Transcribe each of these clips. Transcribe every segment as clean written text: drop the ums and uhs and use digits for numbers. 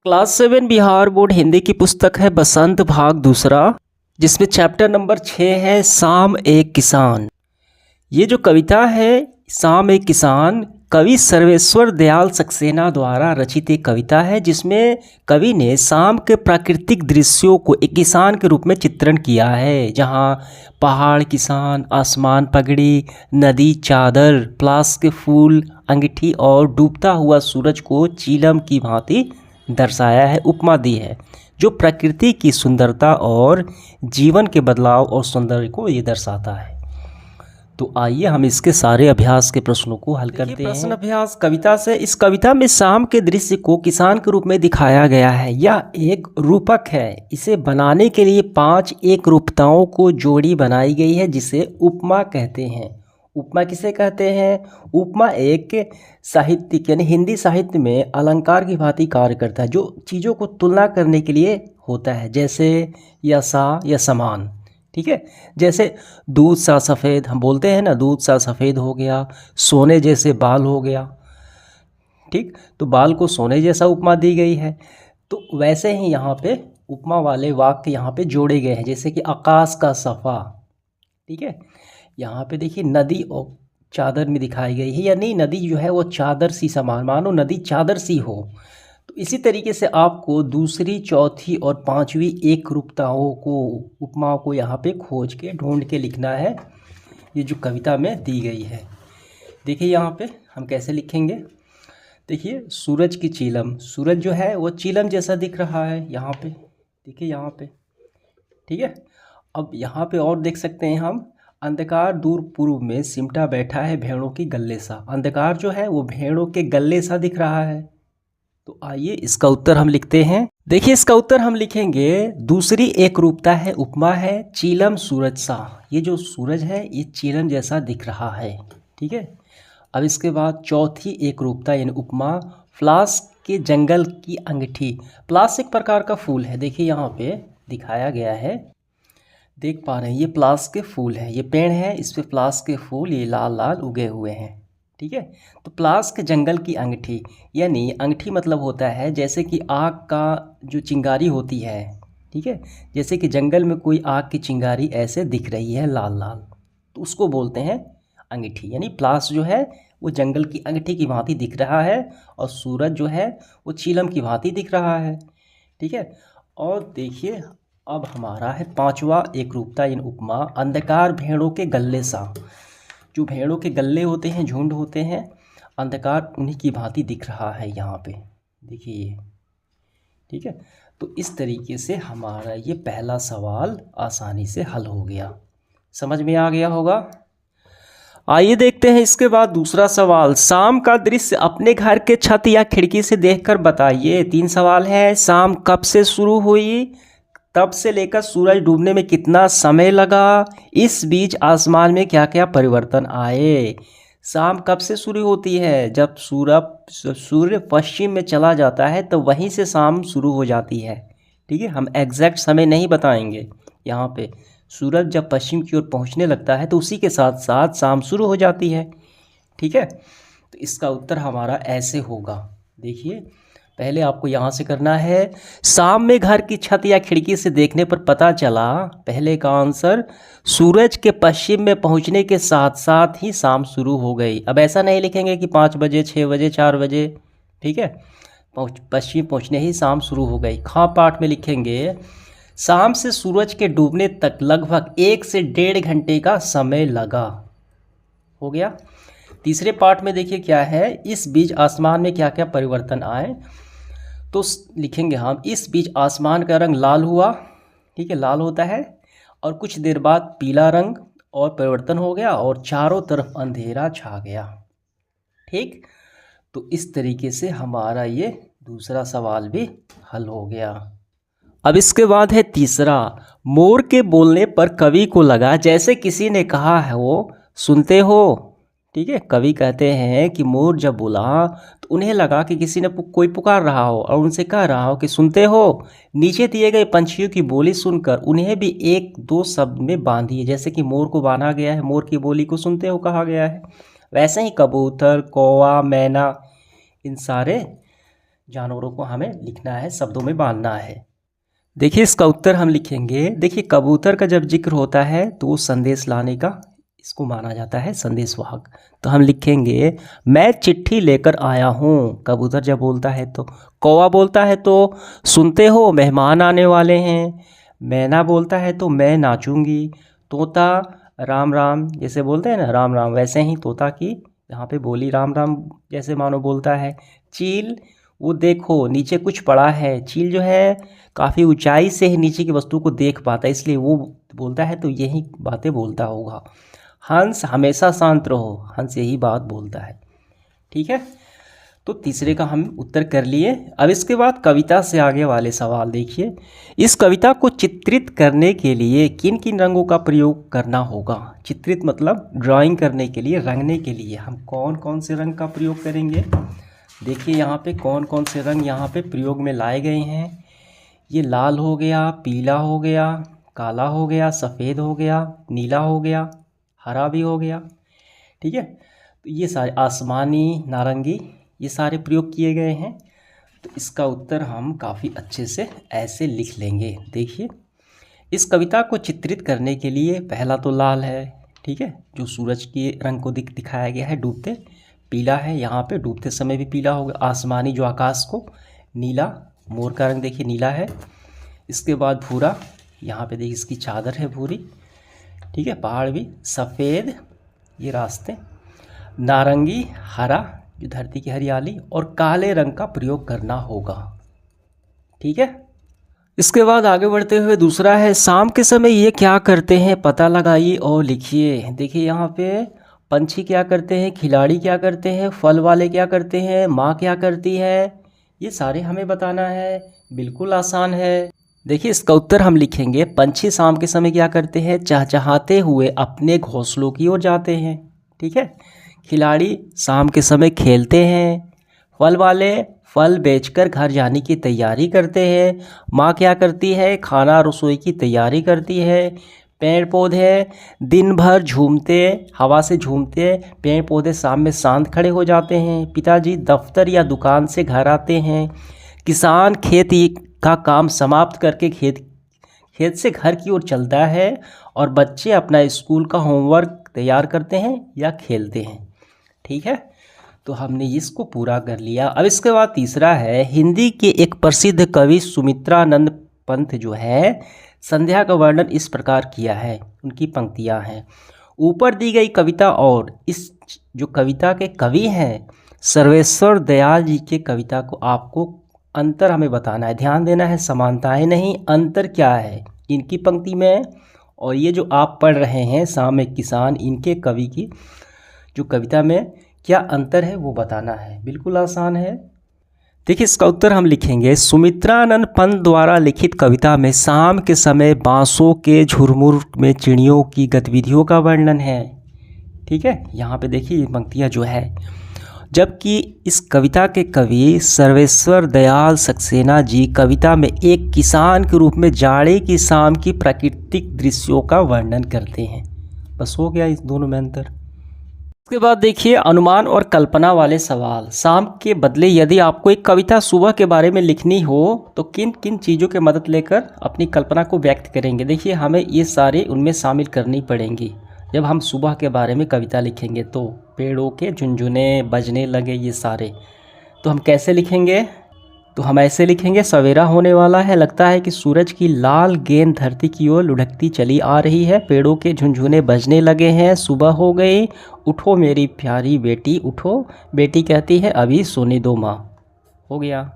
Class 7 Bihar board Hindi की पुस्तक है बसंत भाग दूसरा, जिसमें चैप्टर नंबर 6 है शाम एक किसान। ये जो कविता है शाम एक किसान कवि सर्वेश्वर दयाल सक्सेना द्वारा रचित एक कविता है, जिसमें कवि ने शाम के प्राकृतिक दृश्यों को एक किसान के रूप में चित्रण किया है, जहाँ पहाड़ किसान, आसमान पगड़ी, नदी चादर, प्लास के फूल, अंगीठी और डूबता हुआ सूरज को चीलम की भांति दर्शाया है, उपमा दी है, जो प्रकृति की सुंदरता और जीवन के बदलाव और सौंदर्य को ये दर्शाता है। तो आइए हम इसके सारे अभ्यास के प्रश्नों को हल करते हैं। प्रश्न अभ्यास कविता से। इस कविता में शाम के दृश्य को किसान के रूप में दिखाया गया है। यह एक रूपक है। इसे बनाने के लिए 5 एक रूपताओं को जोड़ी बनाई गई है, जिसे उपमा कहते हैं। उपमा किसे कहते हैं? उपमा एक साहित्यिक यानी हिंदी साहित्य में अलंकार की भांति कार्य करता है, जो चीज़ों को तुलना करने के लिए होता है, जैसे या सा या समान। ठीक है, जैसे दूध सा सफ़ेद, हम बोलते हैं ना, दूध सा सफ़ेद हो गया, सोने जैसे बाल हो गया। ठीक, तो बाल को सोने जैसा उपमा दी गई है। तो वैसे ही यहाँ पे उपमा वाले वाक्य यहाँ पे जोड़े गए हैं, जैसे कि आकाश का सफ़ा। ठीक है, यहाँ पे देखिए नदी और चादर में दिखाई गई है, यानी नदी जो है वो चादर सी समान, मानो नदी चादर सी हो। तो इसी तरीके से आपको दूसरी, चौथी और 5वीं एक रूपताओं को, उपमाओं को यहाँ पे खोज के ढूंढ के लिखना है, ये जो कविता में दी गई है। देखिए यहाँ पे हम कैसे लिखेंगे। देखिए सूरज की चीलम, सूरज जो है वो चीलम जैसा दिख रहा है यहाँ पे, देखिए यहाँ पे। ठीक है, अब यहाँ पे और देख सकते हैं हम, अंधकार दूर पूर्व में सिमटा बैठा है भेड़ों की गल्ले सा। अंधकार जो है वो भेड़ों के गल्ले सा दिख रहा है। तो आइए इसका उत्तर हम लिखते हैं। देखिए इसका उत्तर हम लिखेंगे, दूसरी एक रूपता है, उपमा है चीलम सूरज सा। ये जो सूरज है ये चीलम जैसा दिख रहा है। ठीक है, अब इसके बाद चौथी एक रूपता यानी उपमा, प्लास के जंगल की अंगीठी। प्लास एक प्रकार का फूल है, देखिए यहाँ पे दिखाया गया है, देख पा रहे हैं, ये प्लास के फूल हैं, ये पेड़ है, इस पे प्लास के फूल ये लाल लाल उगे हुए हैं। ठीक है, तो प्लास के जंगल की अंगीठी, यानी अंगीठी मतलब होता है जैसे कि आग का जो चिंगारी होती है। ठीक है, जैसे कि जंगल में कोई आग की चिंगारी ऐसे दिख रही है लाल लाल, तो उसको बोलते हैं अंगीठी। यानी प्लास जो है वो जंगल की अंगीठी की भांति दिख रहा है, और सूरज जो है वो चीलम की भांति दिख रहा है। ठीक है, और देखिए अब हमारा है 5वां एक रूपता यानी उपमा, अंधकार भेड़ों के गल्ले सा। जो भेड़ों के गल्ले होते हैं, झुंड होते हैं, अंधकार उन्हीं की भांति दिख रहा है यहाँ पे, देखिए ये। ठीक है, तो इस तरीके से हमारा ये पहला सवाल आसानी से हल हो गया, समझ में आ गया होगा। आइए देखते हैं इसके बाद दूसरा सवाल, शाम का दृश्य अपने घर के छत या खिड़की से देखकर बताइए। 3 सवाल है। शाम कब से शुरू हुई, तब से लेकर सूरज डूबने में कितना समय लगा, इस बीच आसमान में क्या क्या परिवर्तन आए। शाम कब से शुरू होती है? जब सूर्य पश्चिम में चला जाता है तो वहीं से शाम शुरू हो जाती है। ठीक है, हम एग्जैक्ट समय नहीं बताएंगे यहाँ पे। सूरज जब पश्चिम की ओर पहुँचने लगता है तो उसी के साथ साथ शाम शुरू हो जाती है। ठीक है, तो इसका उत्तर हमारा ऐसे होगा। देखिए पहले आपको यहाँ से करना है, शाम में घर की छत या खिड़की से देखने पर पता चला। पहले का आंसर, सूरज के पश्चिम में पहुँचने के साथ साथ ही शाम शुरू हो गई। अब ऐसा नहीं लिखेंगे कि 5 बजे, 6 बजे, 4 बजे। ठीक है, पश्चिम पहुँचने ही शाम शुरू हो गई। खा पाठ में लिखेंगे, शाम से सूरज के डूबने तक लगभग 1 से 1.5 घंटे का समय लगा। हो गया। तीसरे पार्ट में देखिए क्या है, इस बीच आसमान में क्या क्या परिवर्तन आए। तो लिखेंगे हम, इस बीच आसमान का रंग लाल हुआ। ठीक है, लाल होता है, और कुछ देर बाद पीला रंग और परिवर्तन हो गया, और चारों तरफ अंधेरा छा गया। ठीक, तो इस तरीके से हमारा ये दूसरा सवाल भी हल हो गया। अब इसके बाद है तीसरा, मोर के बोलने पर कवि को लगा जैसे किसी ने कहा है वो सुनते हो। ठीक है, कवि कहते हैं कि मोर जब बोला तो उन्हें लगा कि किसी ने कोई पुकार रहा हो और उनसे कह रहा हो कि सुनते हो। नीचे दिए गए पंछियों की बोली सुनकर उन्हें भी 1-2 शब्द में बांधिए। जैसे कि मोर को बांधा गया है, मोर की बोली को सुनते हो कहा गया है, वैसे ही कबूतर, कौवा, मैना, इन सारे जानवरों को हमें लिखना है, शब्दों में बांधना है। देखिए इसका उत्तर हम लिखेंगे। देखिए कबूतर का जब जिक्र होता है तो वो संदेश लाने का, इसको माना जाता है संदेशवाहक। तो हम लिखेंगे मैं चिट्ठी लेकर आया हूँ। कबूतर जब बोलता है तो, कौवा बोलता है तो सुनते हो मेहमान आने वाले हैं, मैना बोलता है तो मैं नाचूंगी, तोता राम राम जैसे बोलते हैं ना राम राम, वैसे ही तोता की यहाँ पे बोली राम राम जैसे मानो बोलता है। चील वो देखो नीचे कुछ पड़ा है, चील जो है काफ़ी ऊंचाई से ही नीचे की वस्तु को देख पाता है, इसलिए वो बोलता है तो यही बातें बोलता होगा। हंस हमेशा शांत रहो, हंस यही बात बोलता है। ठीक है, तो तीसरे का हम उत्तर कर लिए। अब इसके बाद कविता से आगे वाले सवाल देखिए। इस कविता को चित्रित करने के लिए किन किन रंगों का प्रयोग करना होगा। चित्रित मतलब ड्राइंग करने के लिए, रंगने के लिए हम कौन कौन से रंग का प्रयोग करेंगे। देखिए यहाँ पे कौन कौन से रंग यहाँ पे प्रयोग में लाए गए हैं। ये लाल हो गया, पीला हो गया, काला हो गया, सफ़ेद हो गया, नीला हो गया, हरा भी हो गया। ठीक है, तो ये सारे आसमानी, नारंगी, ये सारे प्रयोग किए गए हैं। तो इसका उत्तर हम काफ़ी अच्छे से ऐसे लिख लेंगे। देखिए इस कविता को चित्रित करने के लिए पहला तो लाल है, ठीक है, जो सूरज के रंग को दिखाया गया है डूबते। पीला है, यहाँ पे डूबते समय भी पीला होगा। आसमानी जो आकाश को, नीला मोर का रंग देखिए नीला है। इसके बाद भूरा, यहाँ पे देखिए इसकी चादर है भूरी। ठीक है, पहाड़ भी। सफ़ेद ये रास्ते, नारंगी हरा जो धरती की हरियाली, और काले रंग का प्रयोग करना होगा। ठीक है, इसके बाद आगे बढ़ते हुए दूसरा है शाम के समय ये क्या करते हैं, पता लगाइए और लिखिए। देखिए यहाँ पे पंछी क्या करते हैं, खिलाड़ी क्या करते हैं, फल वाले क्या करते हैं, माँ क्या करती है, ये सारे हमें बताना है। बिल्कुल आसान है। देखिए इसका उत्तर हम लिखेंगे पंछी शाम के समय क्या करते हैं, चहचहाते हुए अपने घोंसलों की ओर जाते हैं। ठीक है, खिलाड़ी शाम के समय खेलते हैं, फल वाले फल बेचकर घर जाने की तैयारी करते हैं, माँ क्या करती है, खाना रसोई की तैयारी करती है, पेड़ पौधे दिन भर झूमते, हवा से झूमते, पेड़ पौधे शाम में शांत खड़े हो जाते हैं, पिताजी दफ्तर या दुकान से घर आते हैं, किसान खेती का काम समाप्त करके खेत से घर की ओर चलता है, और बच्चे अपना स्कूल का होमवर्क तैयार करते हैं या खेलते हैं। ठीक है, तो हमने इसको पूरा कर लिया। अब इसके बाद तीसरा है हिंदी के एक प्रसिद्ध कवि सुमित्रानंद पंत जो है संध्या का वर्णन इस प्रकार किया है। उनकी पंक्तियां हैं, ऊपर दी गई कविता और इस जो कविता के कवि हैं सर्वेश्वर दयाल जी के कविता को आपको अंतर हमें बताना है, ध्यान देना है, समानताएं नहीं, अंतर क्या है इनकी पंक्ति में और ये जो आप पढ़ रहे हैं शाम एक किसान, इनके कवि की जो कविता में क्या अंतर है वो बताना है। बिल्कुल आसान है। देखिए इसका उत्तर हम लिखेंगे सुमित्रानंद पंत द्वारा लिखित कविता में शाम के समय बांसों के झुरमुर में चिड़ियों की गतिविधियों का वर्णन है। ठीक है, यहाँ पे देखिए ये पंक्तियाँ जो है, जबकि इस कविता के कवि सर्वेश्वर दयाल सक्सेना जी कविता में एक किसान के रूप में जाड़े की शाम की प्राकृतिक दृश्यों का वर्णन करते हैं। बस हो गया इस दोनों में अंतर। इसके बाद देखिए अनुमान और कल्पना वाले सवाल। शाम के बदले यदि आपको एक कविता सुबह के बारे में लिखनी हो तो किन किन चीज़ों की मदद लेकर अपनी कल्पना को व्यक्त करेंगे। देखिए हमें ये सारे उनमें शामिल करनी पड़ेंगी। जब हम सुबह के बारे में कविता लिखेंगे तो पेड़ों के झुनझुने बजने लगे, ये सारे तो हम कैसे लिखेंगे, तो हम ऐसे लिखेंगे सवेरा होने वाला है, लगता है कि सूरज की लाल गेंद धरती की ओर लुढ़कती चली आ रही है, पेड़ों के झुनझुने बजने लगे हैं, सुबह हो गई, उठो मेरी प्यारी बेटी उठो, बेटी कहती है अभी सोने दो माँ। हो गया।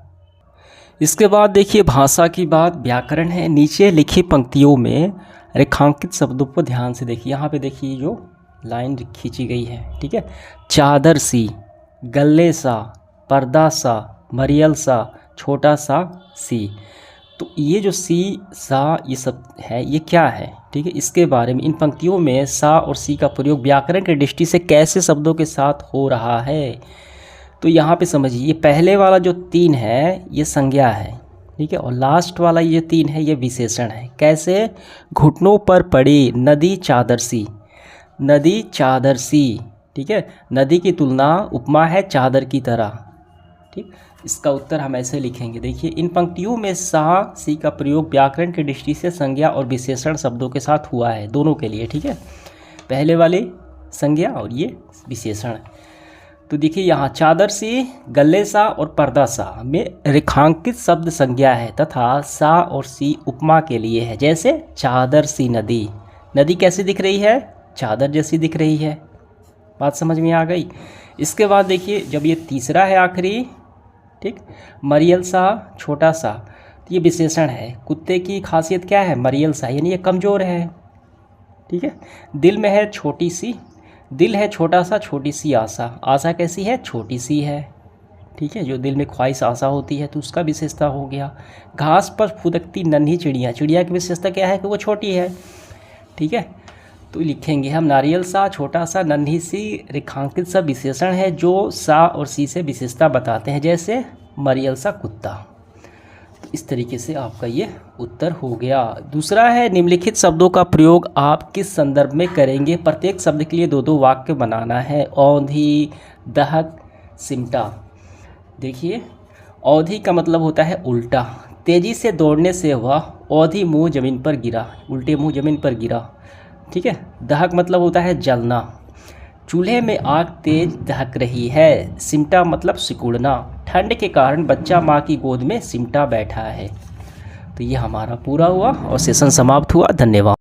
इसके बाद देखिए भाषा की बात, व्याकरण है। नीचे लिखी पंक्तियों में रेखांकित शब्दों पर ध्यान से देखिए। यहाँ पे देखिए जो लाइन खींची गई है, ठीक है, चादर सी, गले सा, पर्दा सा, मरियल सा, छोटा सा सी। तो ये जो सी सा ये सब है ये क्या है, ठीक है, इसके बारे में इन पंक्तियों में सा और सी का प्रयोग व्याकरण की दृष्टि से कैसे शब्दों के साथ हो रहा है। तो यहाँ पे समझिए ये पहले वाला जो 3 है ये संज्ञा है, ठीक है, और लास्ट वाला ये 3 है ये विशेषण है। कैसे, घुटनों पर पड़ी नदी चादर सी, नदी चादर सी, ठीक है, नदी की तुलना उपमा है चादर की तरह, ठीक, इसका उत्तर हम ऐसे लिखेंगे। देखिए इन पंक्तियों में सा सी का प्रयोग व्याकरण की दृष्टि से संज्ञा और विशेषण शब्दों के साथ हुआ है, दोनों के लिए, ठीक है। पहले वाले संज्ञा और ये विशेषण। तो देखिए यहाँ चादर सी, गले सा और पर्दा सा में रेखांकित शब्द संज्ञा है तथा सा और सी उपमा के लिए है। जैसे चादर सी नदी, नदी कैसी दिख रही है? चादर जैसी दिख रही है। बात समझ में आ गई। इसके बाद देखिए जब ये तीसरा है आखिरी, ठीक, मरियल सा, छोटा सा, तो ये विशेषण है। कुत्ते की खासियत क्या है? मरियल सा, यानी ये कमज़ोर है, ठीक है। दिल में है छोटी सी, दिल है छोटा सा, छोटी सी आशा, आशा कैसी है? छोटी सी है, ठीक है। जो दिल में ख्वाहिश आशा होती है तो उसका विशेषता हो गया। घास पर फुदकती नन्ही चिड़िया, चिड़िया की विशेषता क्या है? कि वो छोटी है, ठीक है। तो लिखेंगे हम नारियल सा, छोटा सा, नन्ही सी, रेखांकित सा विशेषण है जो सा और सी से विशेषता बताते हैं। जैसे मरियल सा कुत्ता। तो इस तरीके से आपका ये उत्तर हो गया। दूसरा है निम्नलिखित शब्दों का प्रयोग आप किस संदर्भ में करेंगे? प्रत्येक शब्द के लिए 2-2 वाक्य बनाना है। औंधी, दहक, सिमटा। देखिए औंधी का मतलब होता है उल्टा, तेज़ी से दौड़ने से वह औंधी मुँह ज़मीन पर गिरा, उल्टे मुँह ज़मीन पर गिरा, ठीक है। दहक मतलब होता है जलना, चूल्हे में आग तेज दहक रही है। सिमटा मतलब सिकुड़ना, ठंड के कारण बच्चा माँ की गोद में सिमटा बैठा है। तो ये हमारा पूरा हुआ और सेशन समाप्त हुआ। धन्यवाद।